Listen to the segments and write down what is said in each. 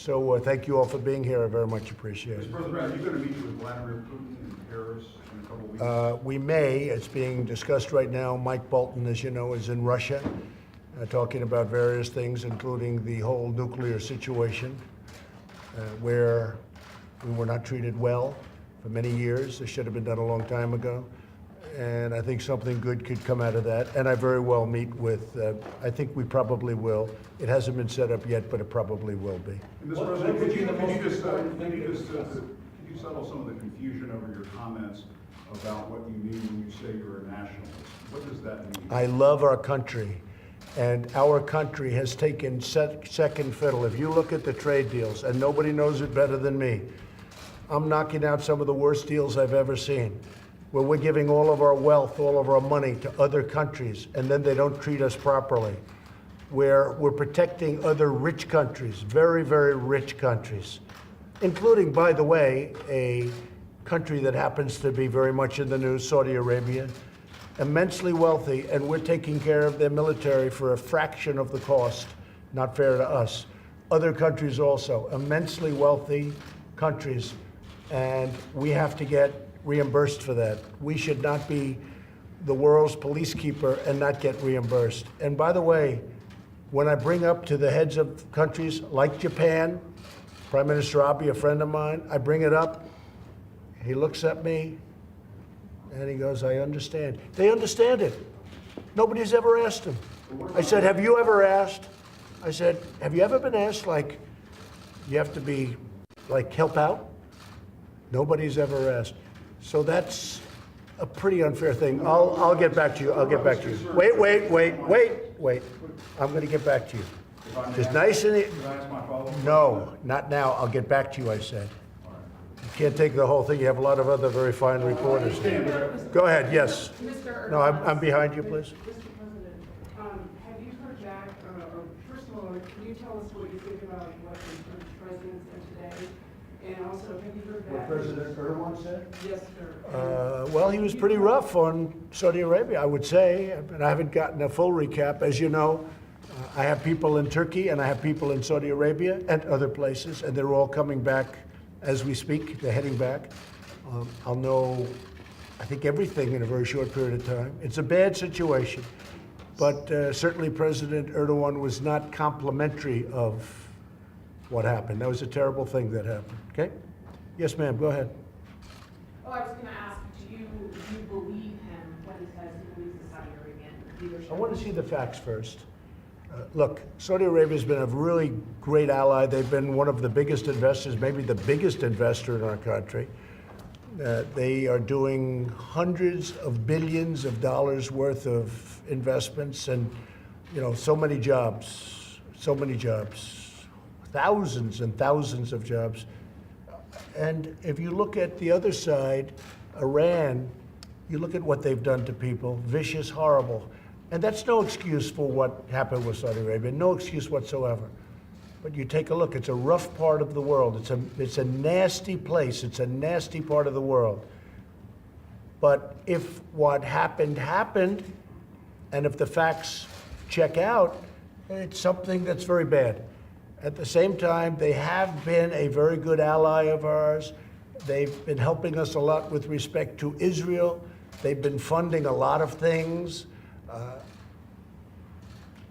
So thank you all for being here. I very much appreciate it. Mr. President, are you going to meet with Vladimir Putin in Paris in a couple of weeks? We may. It's being discussed right now. Mike Bolton, as you know, is in Russia, talking about various things, including the whole nuclear situation, where we were not treated well for many years. This should have been done a long time ago. And I think something good could come out of that. And I very well meet with, I think we probably will. It hasn't been set up yet, but it probably will be. Mr. President, could you settle some of the confusion over your comments about what you mean when you say you're a nationalist? What does that mean? I love our country, and our country has taken second fiddle. If you look at the trade deals, and nobody knows it better than me, I'm knocking out some of the worst deals I've ever seen, where we're giving all of our wealth, all of our money to other countries, and then they don't treat us properly. Where we're protecting other rich countries, very, very rich countries, including, by the way, a country that happens to be very much in the news, Saudi Arabia, immensely wealthy, and we're taking care of their military for a fraction of the cost. Not fair to us. Other countries also, immensely wealthy countries, and we have to get reimbursed for that. We should not be the world's police keeper and not get reimbursed. And by the way, when I bring up to the heads of countries like Japan, Prime Minister Abe, a friend of mine, I bring it up, he looks at me and he goes, I understand. They understand it. Nobody's ever asked him. I said, have you ever asked? I said, have you ever been asked, like, you have to be, like, help out? Nobody's ever asked. So that's a pretty unfair thing. I'll get back to you. I'll get back to you. Wait. I'm going to get back to you. Just nice and no, not now. I'll get back to you, I said. You can't take the whole thing. You have a lot of other very fine reporters. Go ahead, yes. No, I'm behind you, please. Mr. President, have you heard back, or first of all, can you tell us what you think about what the President said today? And also, have you heard back? What President Erdogan said? Yes, sir. Well, he was pretty rough on Saudi Arabia, I would say, and I haven't gotten a full recap. As you know, I have people in Turkey and I have people in Saudi Arabia and other places, and they're all coming back as we speak. They're heading back. I'll know, I think, everything in a very short period of time. It's a bad situation, but certainly President Erdogan was not complimentary of what happened. That was a terrible thing that happened. Okay? Yes, ma'am, go ahead. Oh, I was going to ask, do you believe him when he says he believes the Saudi Arabian leadership? I want to see the facts first. Look, Saudi Arabia has been a really great ally. They've been one of the biggest investors, maybe the biggest investor in our country. They are doing hundreds of billions of dollars worth of investments, and, you know, so many jobs, thousands and thousands of jobs. And if you look at the other side, Iran, you look at what they've done to people, vicious, horrible. And that's no excuse for what happened with Saudi Arabia, no excuse whatsoever. But you take a look, it's a rough part of the world. It's a nasty place, it's a nasty part of the world. But if what happened, and if the facts check out, it's something that's very bad. At the same time, they have been a very good ally of ours. They've been helping us a lot with respect to Israel. They've been funding a lot of things.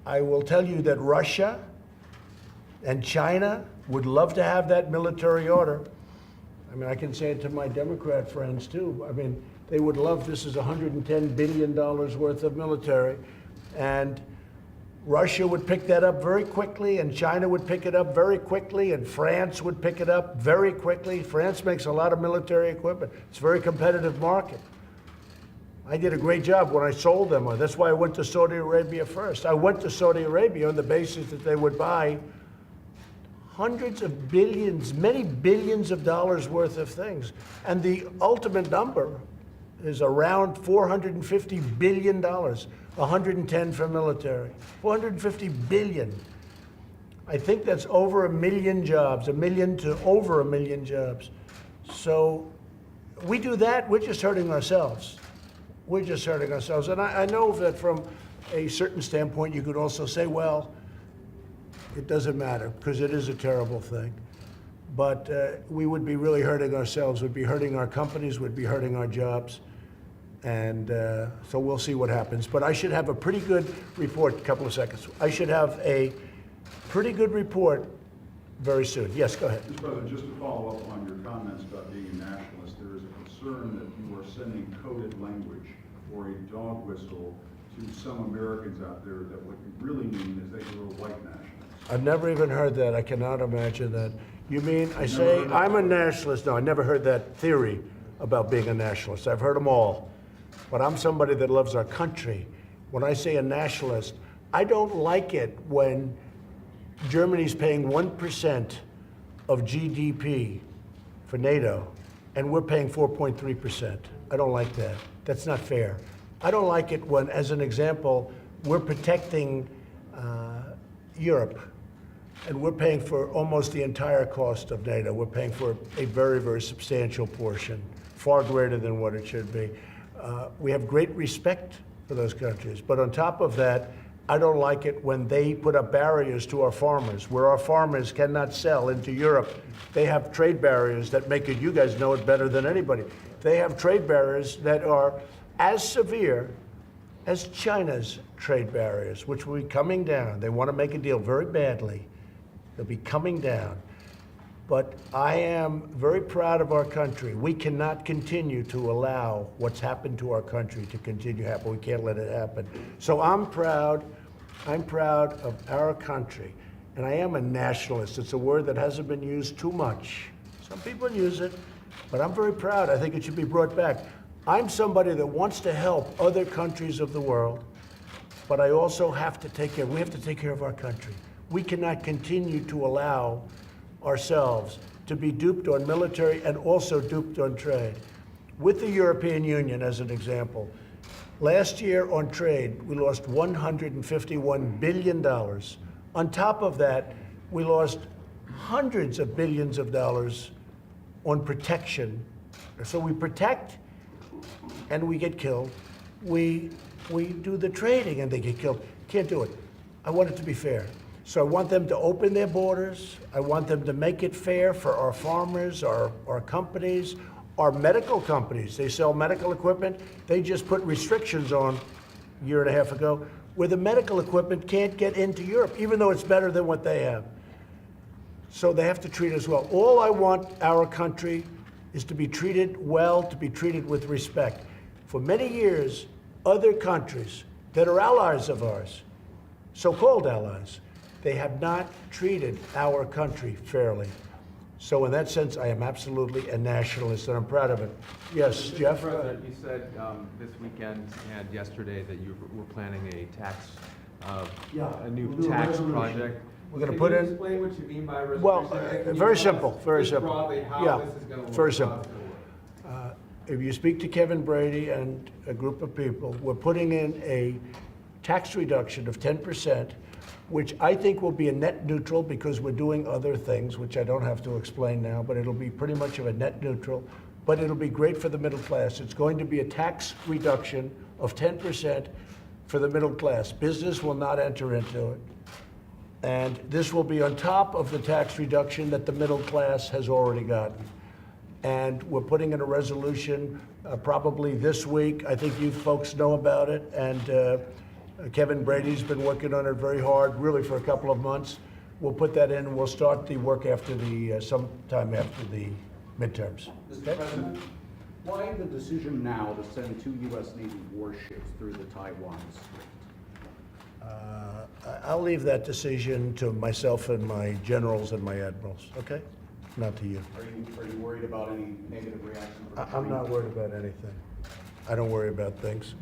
I will tell you that Russia and China would love to have that military order. I mean, I can say it to my Democrat friends too. I mean, they would love, this is $110 billion worth of military. And Russia would pick that up very quickly, and China would pick it up very quickly, and France would pick it up very quickly. France makes a lot of military equipment. It's a very competitive market. I did a great job when I sold them. That's why I went to Saudi Arabia first. I went to Saudi Arabia on the basis that they would buy hundreds of billions, many billions of dollars worth of things. And the ultimate number is around $450 billion, 110 for military, 450 billion. I think that's over 1 million jobs, 1 million to over 1 million jobs. So we do that, we're just hurting ourselves. We're just hurting ourselves. And I know that from a certain standpoint, you could also say, well, it doesn't matter, because it is a terrible thing. but we would be really hurting ourselves, would be hurting our companies, would be hurting our jobs. And so we'll see what happens. But I should have a pretty good report, a couple of seconds. I should have a pretty good report very soon. Yes, go ahead. Mr. President, just to follow up on your comments about being a nationalist, there is a concern that you are sending coded language or a dog whistle to some Americans out there that what you really mean is that you're a white nationalist. I've never even heard that. I cannot imagine that. You mean I say I'm a nationalist? No, I never heard that theory about being a nationalist. I've heard them all. But I'm somebody that loves our country. When I say a nationalist, I don't like it when Germany's paying 1% of GDP for NATO, and we're paying 4.3%. I don't like that. That's not fair. I don't like it when, as an example, we're protecting Europe, and we're paying for almost the entire cost of NATO. We're paying for a very, very substantial portion, far greater than what it should be. We have great respect for those countries, but on top of that, I don't like it when they put up barriers to our farmers, where our farmers cannot sell into Europe. They have trade barriers that make it, you guys know it better than anybody. They have trade barriers that are as severe as China's trade barriers, which will be coming down. They want to make a deal very badly. They'll be coming down. But I am very proud of our country. We cannot continue to allow what's happened to our country to continue to happen. We can't let it happen. So I'm proud of our country. And I am a nationalist. It's a word that hasn't been used too much. Some people use it, but I'm very proud. I think it should be brought back. I'm somebody that wants to help other countries of the world, but I also have to take care, we have to take care of our country. We cannot continue to allow ourselves to be duped on military and also duped on trade. With the European Union, as an example, last year on trade, we lost $151 billion. On top of that, we lost hundreds of billions of dollars on protection. So we protect and we get killed. We do the trading and they get killed. Can't do it. I want it to be fair. So I want them to open their borders. I want them to make it fair for our farmers, our companies, our medical companies. They sell medical equipment. They just put restrictions on a year and a half ago where the medical equipment can't get into Europe, even though it's better than what they have. So they have to treat us well. All I want our country is to be treated well, to be treated with respect. For many years, other countries that are allies of ours, so-called allies, they have not treated our country fairly. So in that sense, I am absolutely a nationalist, and I'm proud of it. Yes, Jeff? Mr. President, you said this weekend and yesterday that you were planning a tax, a new we'll do a tax resolution. project. We're gonna Can put you in- explain what you mean by resolution? Well, Can you very tell simple, us very just simple. broadly how Yeah, this is gonna work? very how simple. it's gonna work? If you speak to Kevin Brady and a group of people, we're putting in a tax reduction of 10%, which I think will be a net neutral because we're doing other things, which I don't have to explain now, but it'll be pretty much of a net neutral, but it'll be great for the middle class. It's going to be a tax reduction of 10% for the middle class. Business will not enter into it. And this will be on top of the tax reduction that the middle class has already gotten. And we're putting in a resolution probably this week. I think you folks know about it. And Kevin Brady's been working on it very hard, really for a couple of months. We'll put that in and we'll start the work after the, sometime after the midterms. Mr. President, why the decision now to send 2 U.S. Navy warships through the Taiwan Strait? I'll leave that decision to myself and my generals and my admirals, okay? Not to you. Are you worried about any negative reaction from I'm not worried about anything. I don't worry about things.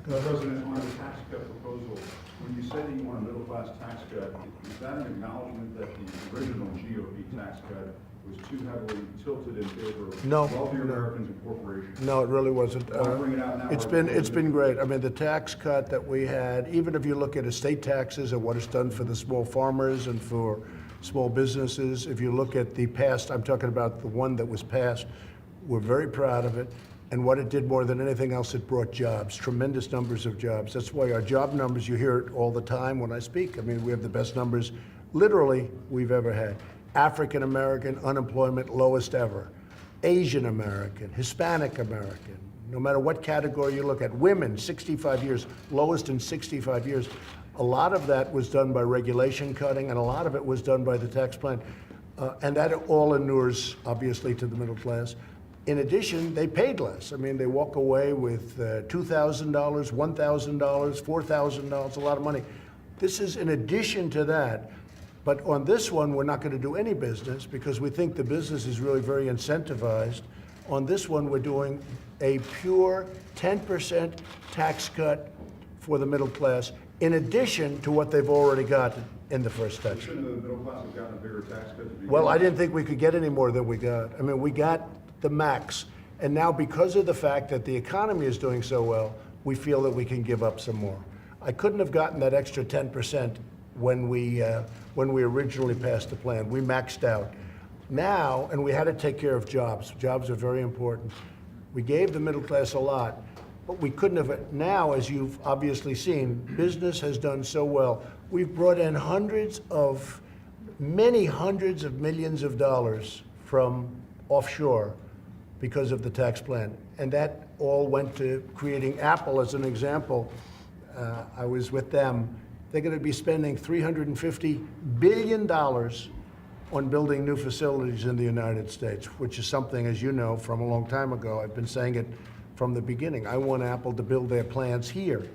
Mr. President, on the tax cut proposal, when you say that you want a middle-class tax cut, is that an acknowledgement that the original GOP tax cut was too heavily tilted in favor of No. wealthier Americans and corporations? No, it really wasn't. Why bring it out now? It's been great. I mean, the tax cut that we had, even if you look at estate taxes and what it's done for the small farmers and for small businesses, if you look at the past, I'm talking about the one that was passed, we're very proud of it. And what it did more than anything else, it brought jobs, tremendous numbers of jobs. That's why our job numbers, you hear it all the time when I speak. I mean, we have the best numbers, literally, we've ever had. African American unemployment lowest ever. Asian American, Hispanic American, no matter what category you look at. Women, 65 years, lowest in 65 years. A lot of that was done by regulation cutting, and a lot of it was done by the tax plan. And that all inures, obviously, to the middle class. In addition, they paid less. I mean, they walk away with $2,000, $1,000, $4,000, a lot of money. This is in addition to that. But on this one, we're not going to do any business because we think the business is really very incentivized. On this one, we're doing a pure 10% tax cut for the middle class, in addition to what they've already gotten in the first tax cut. Shouldn't the middle class have gotten a bigger tax cut to begin Well, I with? didn't think we could get any more than we got. I mean, we got the max. And now, because of the fact that the economy is doing so well, we feel that we can give up some more. I couldn't have gotten that extra 10% when we originally passed the plan. We maxed out. Now, and we had to take care of jobs. Jobs are very important. We gave the middle class a lot, but we couldn't have. Now, as you've obviously seen, business has done so well. We've brought in many hundreds of millions of dollars from offshore because of the tax plan. And that all went to creating Apple as an example. I was with them. They're going to be spending $350 billion on building new facilities in the United States, which is something, as you know, from a long time ago. I've been saying it from the beginning. I want Apple to build their plants here.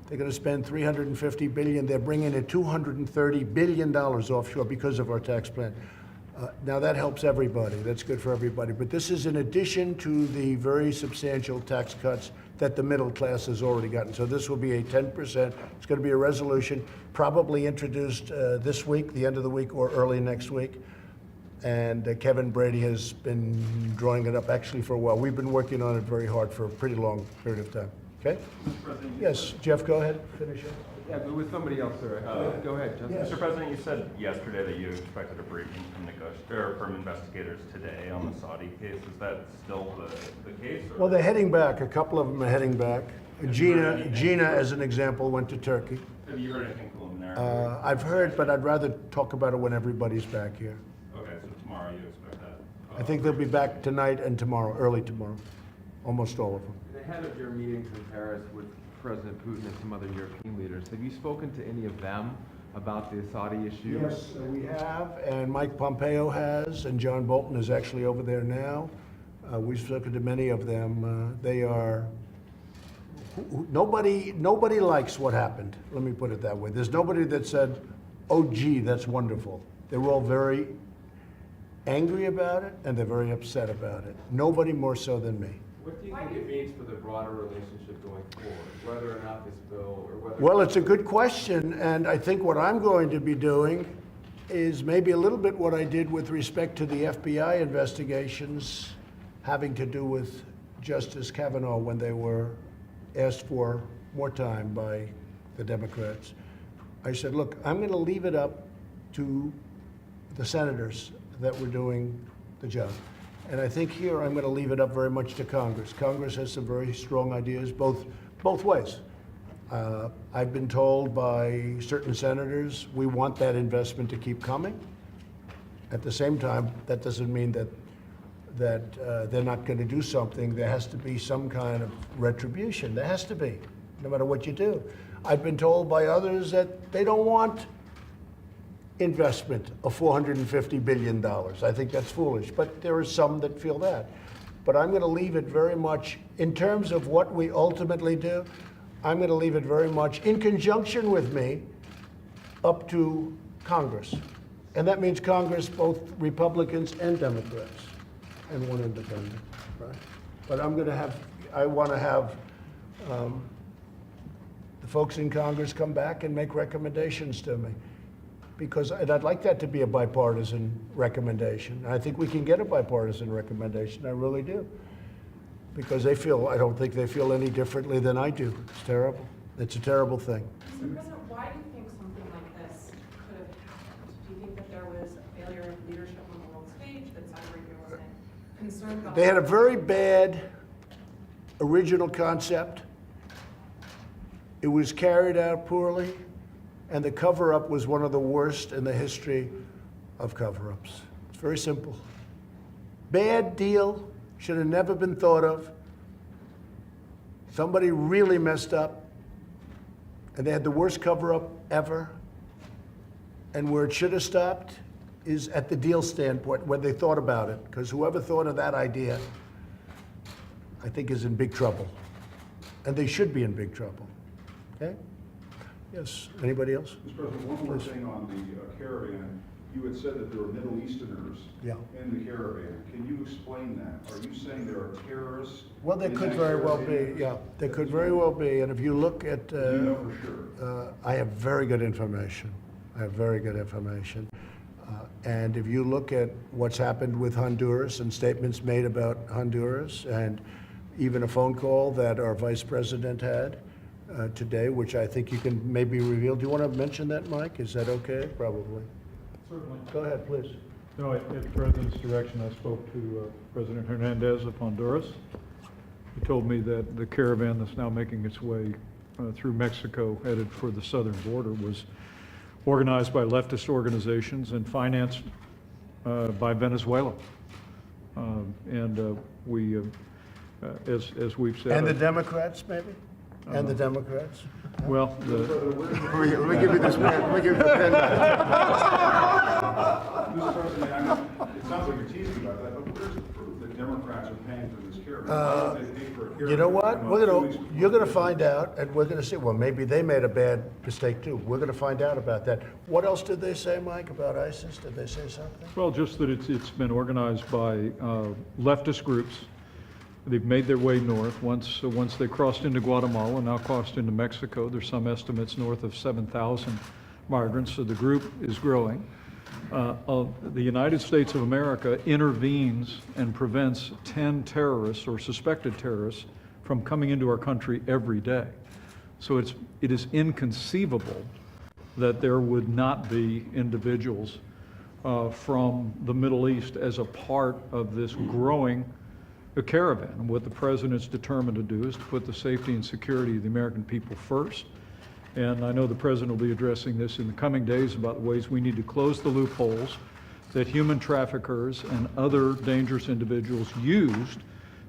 They're going to spend $350 billion. They're bringing in $230 billion offshore because of our tax plan. Now that helps everybody. That's good for everybody. But this is in addition to the very substantial tax cuts that the middle class has already gotten. So this will be a 10%. It's going to be a resolution probably introduced this week, the end of the week, or early next week. And Kevin Brady has been drawing it up actually for a while. We've been working on it very hard for a pretty long period of time. Okay? Yes, Jeff, go ahead. Finish it. Yeah, but with somebody else, sir. Go ahead, Justin. Yes. Mr. President, you said yesterday that you expected a briefing from investigators today on the Saudi case. Is that still the case? Or? Well, they're heading back. A couple of them are heading back. Gina, as an example, went to Turkey. Have you heard anything preliminary? I've heard, but I'd rather talk about it when everybody's back here. Okay, so tomorrow you expect that? I think they'll be back tonight and tomorrow, early tomorrow, almost all of them. Ahead of your meetings in Paris with President Putin and some other European leaders, have you spoken to any of them about the Saudi issue? Yes, we have, and Mike Pompeo has, and John Bolton is actually over there now. We've spoken to many of them. They are, nobody likes what happened, let me put it that way. There's nobody that said, oh gee, that's wonderful. They were all very angry about it, and they're very upset about it. Nobody more so than me. What do you think it means for the broader relationship going forward, whether or not this bill, or whether... Well, it's a good question, and I think what I'm going to be doing is maybe a little bit what I did with respect to the FBI investigations having to do with Justice Kavanaugh when they were asked for more time by the Democrats. I said, look, I'm going to leave it up to the senators that were doing the job. And I think here I'm going to leave it up very much to Congress. Congress has some very strong ideas both ways. I've been told by certain senators, we want that investment to keep coming. At the same time, that doesn't mean that they're not going to do something. There has to be some kind of retribution. There has to be, no matter what you do. I've been told by others that they don't want investment of $450 billion. I think that's foolish, but there are some that feel that. But I'm going to leave it very much, in terms of what we ultimately do, I'm going to leave it very much in conjunction with me up to Congress. And that means Congress, both Republicans and Democrats, and one independent, right? But I want to have the folks in Congress come back and make recommendations to me. Because I'd like that to be a bipartisan recommendation. I think we can get a bipartisan recommendation, I really do. Because I don't think they feel any differently than I do. It's terrible. It's a terrible thing. Mr. President, why do you think something like this could have happened? Do you think that there was a failure of leadership on the world stage, that Saudi Arabia wasn't concerned about? They had a very bad original concept. It was carried out poorly. And the cover-up was one of the worst in the history of cover-ups. It's very simple. Bad deal, should have never been thought of. Somebody really messed up, and they had the worst cover-up ever. And where it should have stopped is at the deal standpoint, when they thought about it, because whoever thought of that idea, I think is in big trouble. And they should be in big trouble. Okay? Yes, anybody else? Mr. President, one more thing on the caravan. You had said that there were Middle Easterners Yeah. in the caravan. Can you explain that? Are you saying there are terrorists? Well, they in could that very well be, caravan? yeah. They could very well be, and if you look at, Do you know for sure? I have very good information. I have very good information. And if you look at what's happened with Honduras and statements made about Honduras, and even a phone call that our vice president had today, which I think you can maybe reveal. Do you want to mention that, Mike? Is that okay? Probably. Certainly. Go ahead, please. No, at the President's direction, I spoke to President Hernandez of Honduras. He told me that the caravan that's now making its way through Mexico, headed for the southern border, was organized by leftist organizations and financed by Venezuela. We, as we've said. And the Democrats, maybe? And the Democrats? Well, Let me give you this pen. Let me give you the pen back. Mr. President, I mean, it sounds like you're teasing about that, but where's the proof that Democrats are paying for this caravan? Why don't they pay for a caravan You know what? from, We're 2 gonna, weeks before you're gonna the find out, and we're gonna see, well, maybe they made a bad mistake too. We're gonna find out about that. What else did they say, Mike, about ISIS? Did they say something? well, just that it's been organized by leftist groups. They've made their way north. Once they crossed into Guatemala, now crossed into Mexico, there's some estimates north of 7,000 migrants, so the group is growing. The United States of America intervenes and prevents 10 terrorists or suspected terrorists from coming into our country every day. So it is inconceivable that there would not be individuals from the Middle East as a part of this growing caravan. And what the president's determined to do is to put the safety and security of the American people first. And I know the president will be addressing this in the coming days about the ways we need to close the loopholes that human traffickers and other dangerous individuals used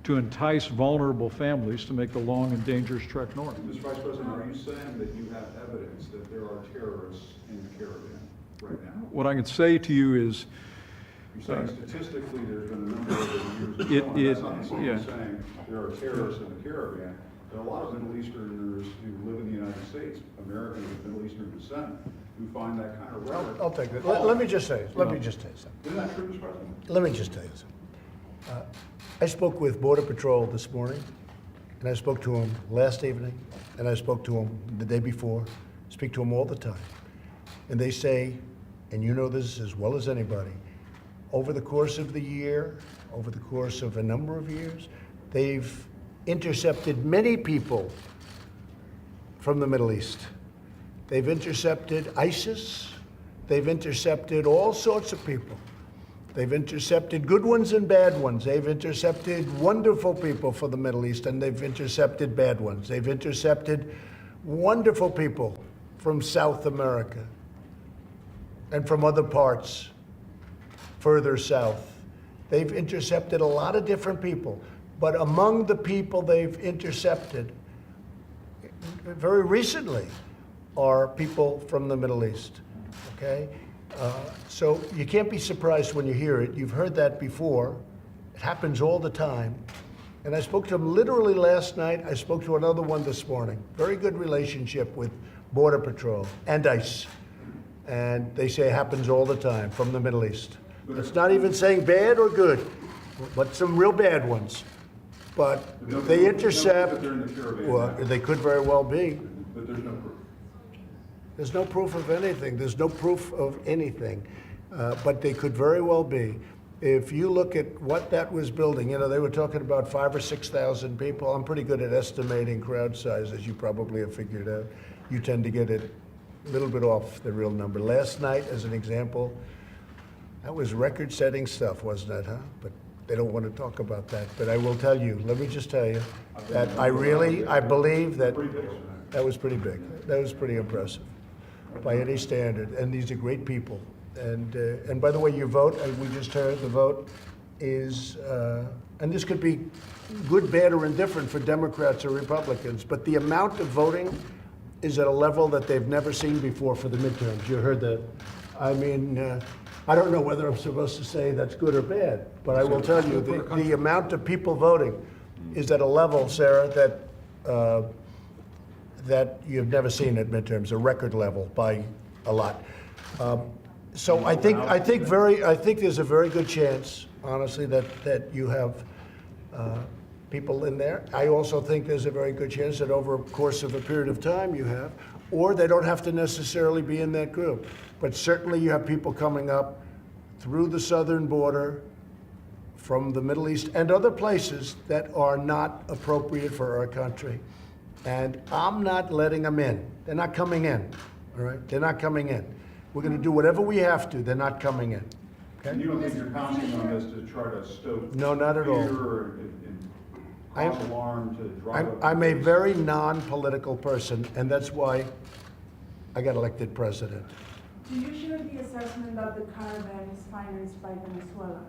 to entice vulnerable families to make the long and dangerous trek north. Mr. Vice President, are you saying that you have evidence that there are terrorists in the caravan right now? What I can say to you is, You're saying statistically there's been a number of years of going. That's not necessarily yeah. saying there are terrorists in the caravan. There are a lot of Middle Easterners who live in the United States, Americans of Middle Eastern descent, who find that kind of rhetoric. I'll take that. Let me just say, let me just tell you something. Isn't that true, Mr. President? Let me just tell you something. I spoke with Border Patrol this morning, and I spoke to them last evening, and I spoke to them the day before. I speak to them all the time. And they say, and you know this as well as anybody, over the course of the year, over the course of a number of years, they've intercepted many people from the Middle East. They've intercepted ISIS. They've intercepted all sorts of people. They've intercepted good ones and bad ones. They've intercepted wonderful people for the Middle East, and they've intercepted bad ones. They've intercepted wonderful people from South America and from other parts further south. They've intercepted a lot of different people, but among the people they've intercepted very recently are people from the Middle East, okay? So you can't be surprised when you hear it. You've heard that before. It happens all the time. And I spoke to him literally last night. I spoke to another one this morning. Very good relationship with Border Patrol and ICE. And they say it happens all the time from the Middle East. It's not even saying bad or good, but some real bad ones. But they intercept, They're in the caravan well, now, they could very well be. but there's no proof. There's no proof of anything. There's no proof of anything. But they could very well be. If you look at what that was building, you know, they were talking about 5,000 or 6,000 people. I'm pretty good at estimating crowd size, as you probably have figured out. You tend to get it a little bit off the real number. Last night, as an example, that was record-setting stuff, wasn't it, huh? But they don't want to talk about that. But I will tell you, let me just tell you, that I believe that that was pretty big. That was pretty impressive by any standard. And these are great people. And by the way, your vote, as we just heard, the vote is, and this could be good, bad, or indifferent for Democrats or Republicans, but the amount of voting is at a level that they've never seen before for the midterms. You heard that. I mean, I don't know whether I'm supposed to say that's good or bad, but I will tell you, the amount of people voting is at a level, Sarah, that you've never seen at midterms, a record level by a lot. So I think there's a very good chance, honestly, that you have people in there. I also think there's a very good chance that over a course of a period of time you have, or they don't have to necessarily be in that group. But certainly you have people coming up through the southern border from the Middle East and other places that are not appropriate for our country. And I'm not letting them in. They're not coming in, all right? They're not coming in. We're gonna do whatever we have to. They're not coming in, And okay? you don't think you're counting on this to try to stoke No, not at all. fear and cause alarm to drive up? I'm a very non-political person, and that's why I got elected president. Do you share the assessment that the caravan is financed by Venezuela?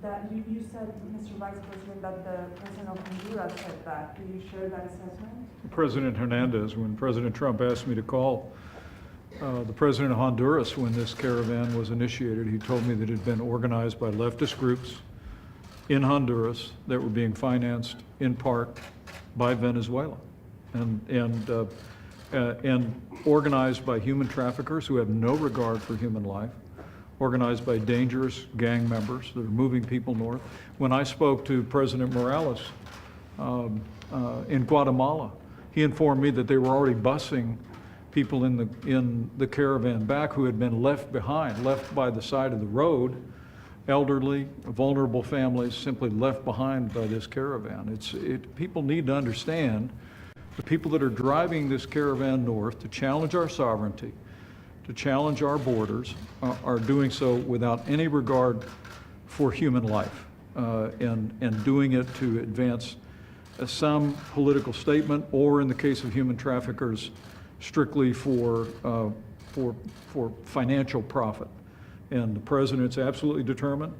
That you said, Mr. Vice President, that the president of Honduras said that. Do you share that assessment? President Hernandez, when President Trump asked me to call the president of Honduras when this caravan was initiated, he told me that it had been organized by leftist groups in Honduras that were being financed in part by Venezuela and organized by human traffickers who have no regard for human life, organized by dangerous gang members that are moving people north. When I spoke to President Morales in Guatemala, he informed me that they were already busing people in the caravan back who had been left behind, left by the side of the road, elderly, vulnerable families simply left behind by this caravan. People need to understand the people that are driving this caravan north to challenge our sovereignty, to challenge our borders, are doing so without any regard for human life, and doing it to advance some political statement, or in the case of human traffickers, strictly for financial profit. And the president's absolutely determined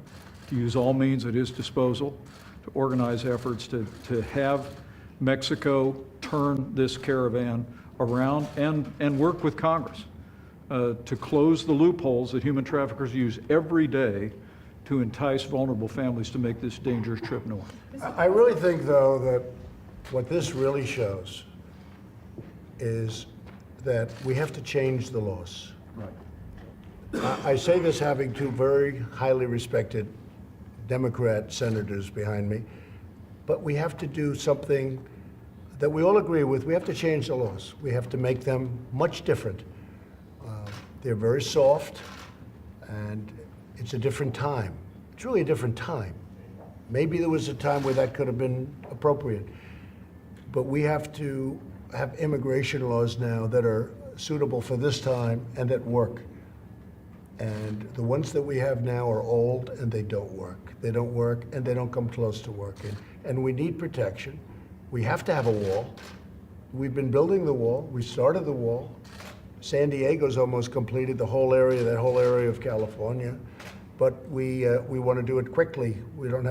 to use all means at his disposal to organize efforts to have Mexico turn this caravan around and work with Congress to close the loopholes that human traffickers use every day to entice vulnerable families to make this dangerous trip north. I really think, though, that what this really shows is that we have to change the laws. Right. I say this having two very highly respected Democrat senators behind me, but we have to do something that we all agree with. We have to change the laws. We have to make them much different. They're very soft, and it's a different time. It's really a different time. Maybe there was a time where that could have been appropriate, but we have to have immigration laws now that are suitable for this time and that work. And the ones that we have now are old and they don't work. They don't work and they don't come close to working. And we need protection. We have to have a wall. We've been building the wall. We started the wall. San Diego's almost completed, the whole area, that whole area of California. But we want to do it quickly. We don't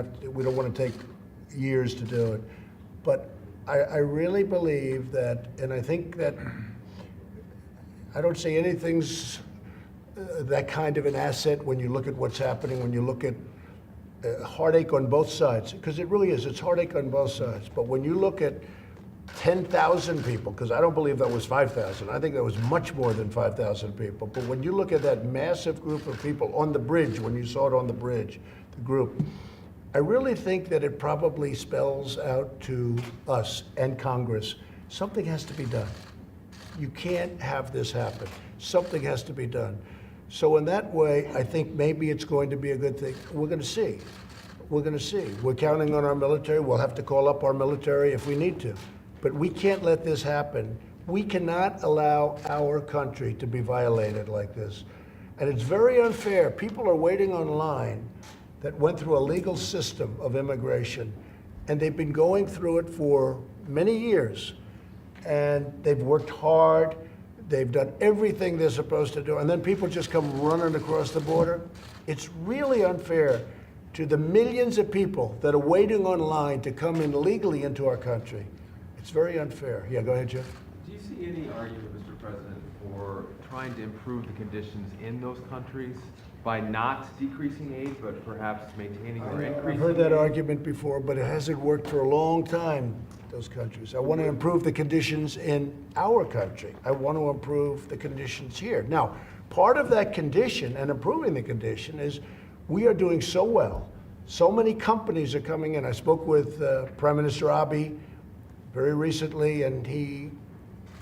want to take years to do it. But I really believe that, and I think that, I don't say anything's that kind of an asset when you look at what's happening, when you look at heartache on both sides, because it really is, it's heartache on both sides. But when you look at 10,000 people, because I don't believe that was 5,000, I think that was much more than 5,000 people. But when you look at that massive group of people on the bridge, when you saw it on the bridge, the group, I really think that it probably spells out to us and Congress, something has to be done. You can't have this happen. Something has to be done. So in that way, I think maybe it's going to be a good thing. We're going to see. We're going to see. We're counting on our military. We'll have to call up our military if we need to. But we can't let this happen. We cannot allow our country to be violated like this. And it's very unfair. People are waiting online that went through a legal system of immigration, and they've been going through it for many years. And they've worked hard. They've done everything they're supposed to do, and then people just come running across the border. It's really unfair to the millions of people that are waiting online to come in legally into our country. It's very unfair. Yeah, go ahead, Jeff. Do you see any argument, Mr. President, for trying to improve the conditions in those countries by not decreasing aid, but perhaps maintaining or increasing? I've heard that aid? argument before, but it hasn't worked for a long time, those countries. I want to improve the conditions in our country. I want to improve the conditions here. Now, part of that condition and improving the condition is we are doing so well. So many companies are coming in. I spoke with Prime Minister Abiy very recently, and he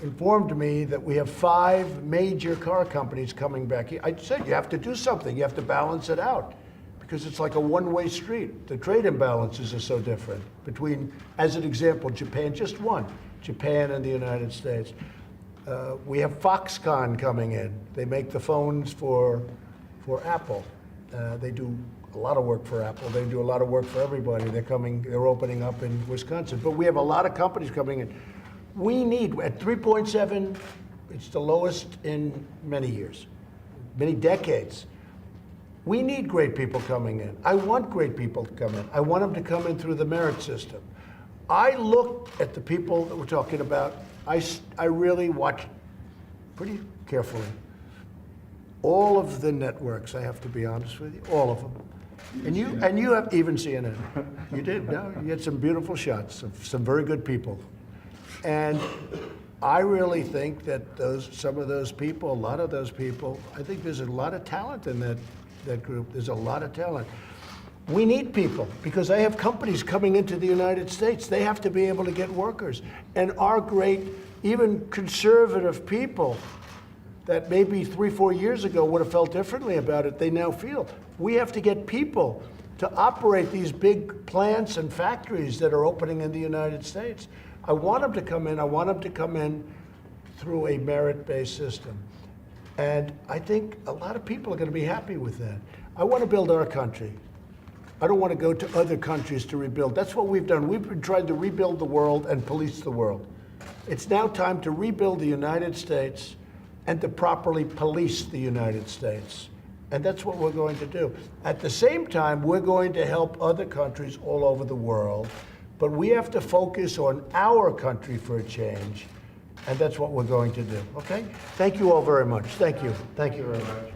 informed me that we have 5 major car companies coming back. I said, you have to do something. You have to balance it out because it's like a one-way street. The trade imbalances are so different between, as an example, Japan, just one, Japan and the United States. We have Foxconn coming in. They make the phones for Apple. They do a lot of work for Apple. They do a lot of work for everybody. They're opening up in Wisconsin. But we have a lot of companies coming in. We need, at 3.7, it's the lowest in many years, many decades. We need great people coming in. I want great people to come in. I want them to come in through the merit system. I look at the people that we're talking about. I really watch pretty carefully all of the networks, I have to be honest with you, all of them. And you have, even CNN, you did, no, you had some beautiful shots of some very good people. And I really think that some of those people, a lot of those people, I think there's a lot of talent in that group. There's a lot of talent. We need people because I have companies coming into the United States. They have to be able to get workers. And our great, even conservative people that maybe 3-4 years ago would have felt differently about it, they now feel. We have to get people to operate these big plants and factories that are opening in the United States. I want them to come in. I want them to come in through a merit-based system. And I think a lot of people are going to be happy with that. I want to build our country. I don't want to go to other countries to rebuild. That's what we've done. We've been trying to rebuild the world and police the world. It's now time to rebuild the United States and to properly police the United States. And that's what we're going to do. At the same time, we're going to help other countries all over the world. But we have to focus on our country for a change, and that's what we're going to do, okay? Thank you all very much. Thank you. Thank you very much.